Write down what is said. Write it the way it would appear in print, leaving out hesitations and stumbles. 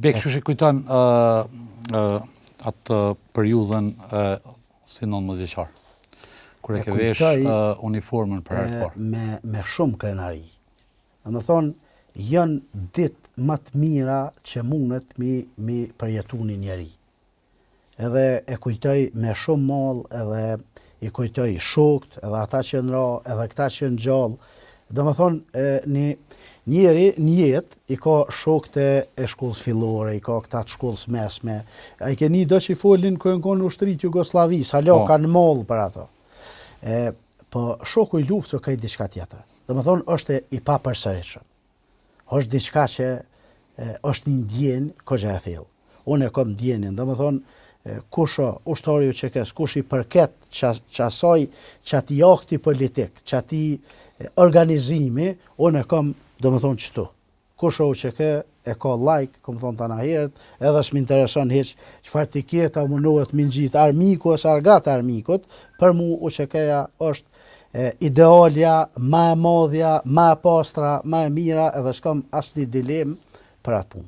Bek, që kujton atë periudhën si 19 vjeçar, kur e ke vesh uniformën për herë të parë. Me shumë krenari. Më thonë, janë ditë më të mira që mundet mi përjetu një njeri. Edhe e kujtoj me shumë mall, edhe i kujtoj shokët, edhe ata që në ra, edhe këta që në gjallë. Do më thonë, njeri një jetë i ka shokët e shkollës fillore, i ka këta të shkollës mesme. A i keni do që i folin kërën konë ushtrit Jugoslavis, halo ka në mall për ato. Po shoku i luftës o krejt diçka tjetër. Do më thonë, është i papërsëritshëm. Është diçka që është një ndjenjë kogja e thellë. Unë e kom ndjenjën, do më thonë, kush ushtari u qekes, kush i përket qasaj qati akti politik, qati organizimi, unë e kom, do më thonë, qëtu. Kush u qeke e ka like, kom thonë të naherët, edhe s'mi intereson heq qëfar t'i kjeta mundohet mi ngjit armiku ose argat armikut, për mu u qekeja është idealja, ma e madhja, ma e pastra, ma e mira, edhe s'kam asnjë dilemë për atë punë.